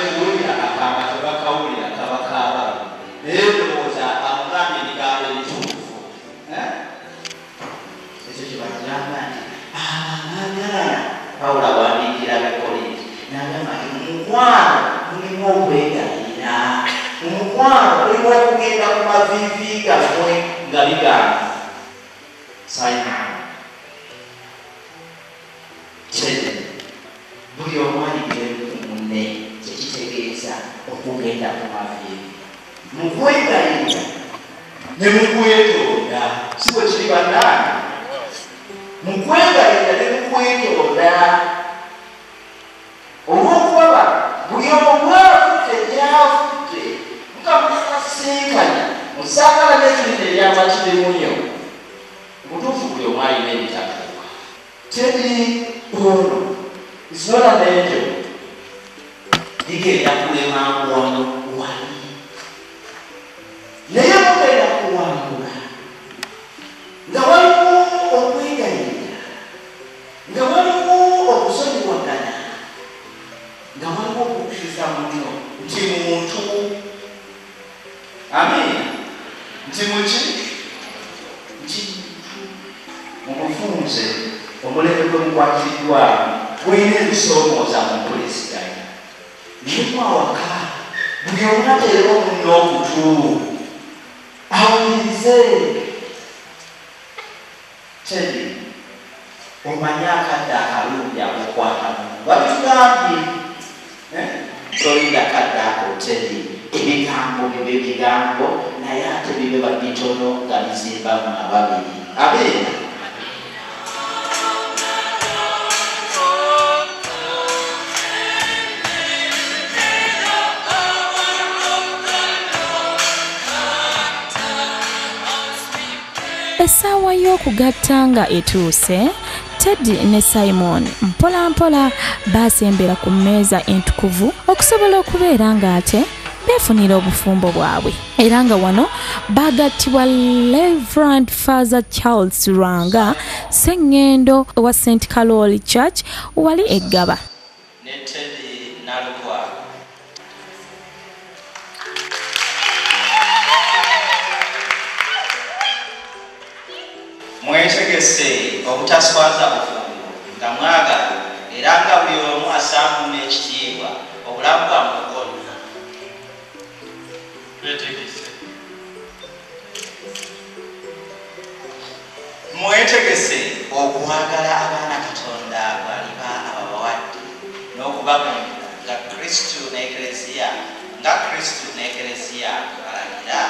kuwulira akamba tebakawulira kabakaaba naye ndowooza amugambye ebigambo ebituufu ekyo kyebagamba nti amangalala Pawulo awandiikira Abakolinto n'agamba nti mukwano mulimu okwegayirira mukwano mulimu okugenda ku maviivi gammwe nga bigamba Simon Kyede buli omu aligire munne kyekitegeeza okugenda ku maviivi mukwegayirira ne mukwetonda si bwe kiri bannaani mukwegayirira ne mukwetonda olw'okuba buli omu afudde gy'afudde mukamukasinkanya musaagala n'ekirinde ery'amakirimunyo mutuufu buli omu alina ebitakuuka teri ono isinola n'ekyo ligenda kulema wano wali naye mugenda kuwangula nga waliwo okwegayirira nga waliwo okusonyiwagana nga waliwo okukkiriza muno nti muntu amin nti muki nti mumufunze omulembe gwe mukwatiddwamu gwina ebisoomooza mu mpuliziganya naye mwawaka buli omu ateera omunna okutu awulirize Kyedi omanye akadde akalungi amukwatamu batugambye tolinda kadde ako Kyedi ebigambo bibe bigambo naye ate bibe babitono nga bizimbamu ababiri abeera Essaawa y'okugatta nga etuuse, Teddy ne Simon mpola mpola baasembera ku mmeeza entukuvu okusobola okubeera ng'ate beefunira obufumbo bwabwe. Era nga wano baagattibwa Reverend Father Charles Lwanga, Sseŋŋendo owa St. Carol Church wali Eggaba. Ne Teddy Nalukwa mwetegese obutaswaza bufumbo nga mwagala era nga buli omu asaamu n'ekitiibwa obulamu bwammwe bwonna. Mwetegese okwagala abaana Katonda bw'aliba ababawadde n'okubagondera nga Kristo n'Eklesiya balagira.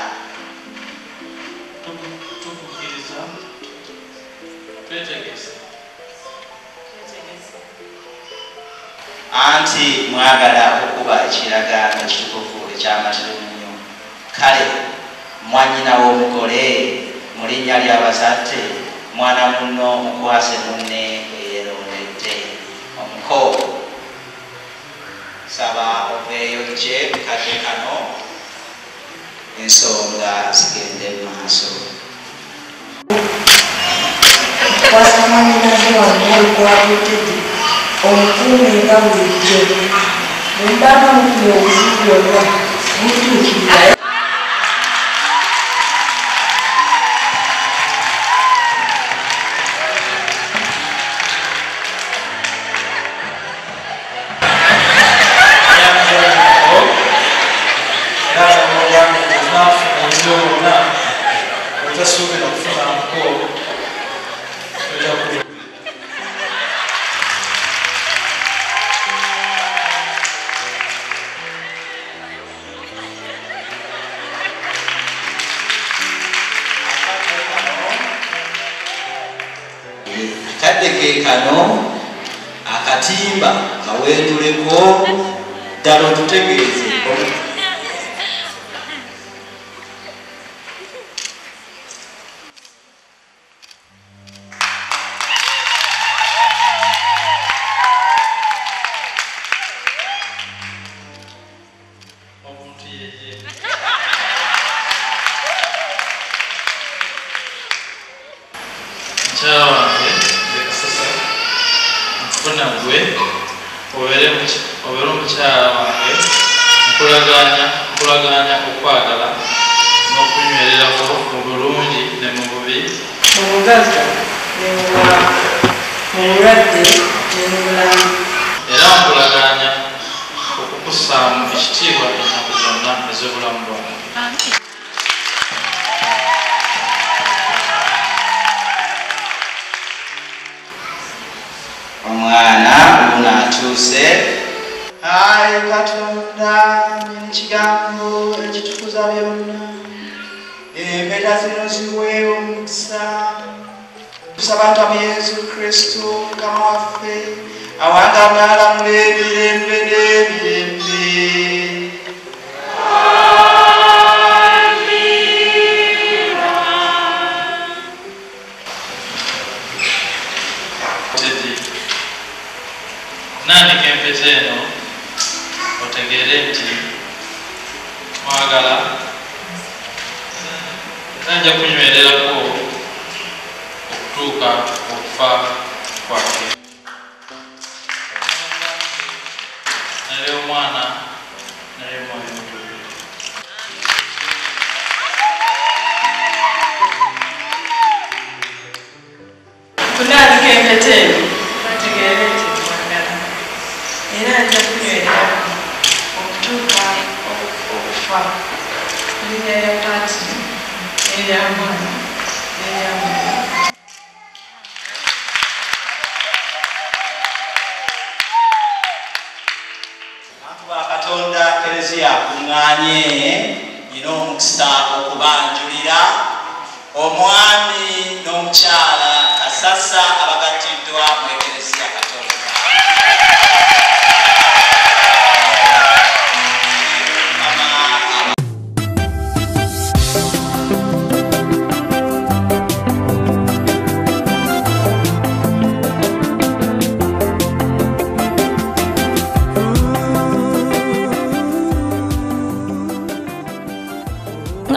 Anti mwagala okuba ekiragaano ekitukuvu eky'amatirimunyo. Kale mwanyina w'omugole mu linnya ly'abazadde mwana munno mukwase munne eyeerondedde omuko. Saba obweyojje kadde kano ensonga zigende mu maaso. Wasamanyinaze wangulu kwabutedde omukuumi nga bulijjo bwembaga mukuli obuzibu bwonna butuukirira. Kadde ke kano akatimba kawenduleko ddala otutegeeze. Gwe obere omukyala wange Mpulaganya okwagala n'okunywererako mu bulungi ne mu bubi, mu bugagga ne mu bulwadde ne mu bulamu, era mpulaganya okukussaamu ekitiibwa ennaku zonna ez'obulamu bwange. Omwana ono atuuse. Ayi Katonda nyinikigambo ekitukuza byonna, empeta zino ziweewo omukisa. Tusaba ntamu Yesu Kristo Mukama waffe awanga n'alamula emirembe n'emirembe. Nandika empeta eno otegeere nti mwagala era nja kunywererako okutuuka okufa kwake. Nali omwana nali mwoyo mutukuvu. kunandika empeta eno bategeere nti mwagala era nja kunywerera okutuuka okufa. Erinnya lya paati n'erya mwana n'erya mwana. Abantu ba Katonda Eklezia kuŋŋaanye, nina omukisa okubanjulira omwami n'omukyala Kasasa abagattiddwa mu Eklezia Katonda.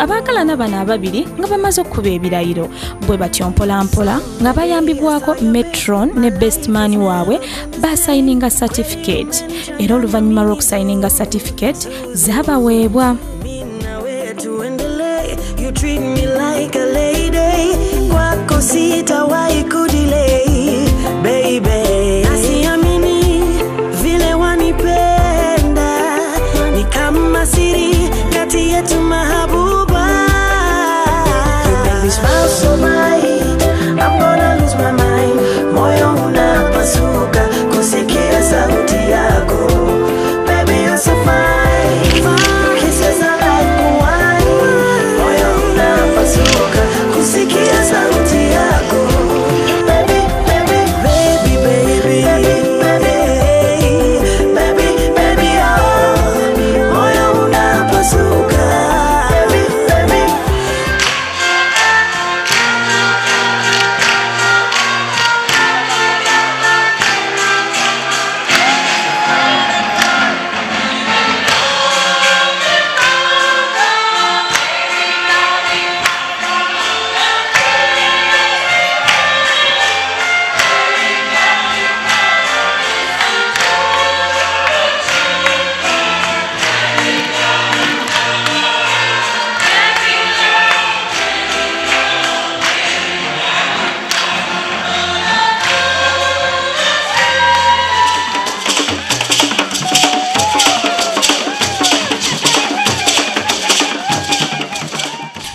Abaagalana bano ababiri nga bamaze okukuba ebirayiro bwe batyo mpolampola nga bayambibwako Metron ne bestman waabwe basayininga certificate, era oluvannyuma lw'okusayininga certificate zaabaweebwa.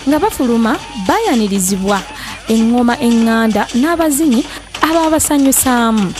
Nga bafuluma bayanirizibwa engoma eŋŋanda n'abazinyi ababasanyusaamu.